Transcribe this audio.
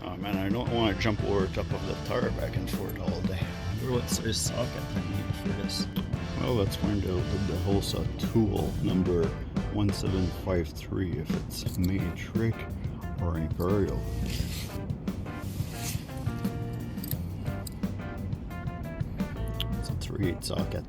Oh man, I don't want to jump over top of the tire back and forth all day. I wonder what size socket I need for this. Well, let's find out with the OLSA tool number 1753 if it's matrix or imperial. It's a 3/8 socket.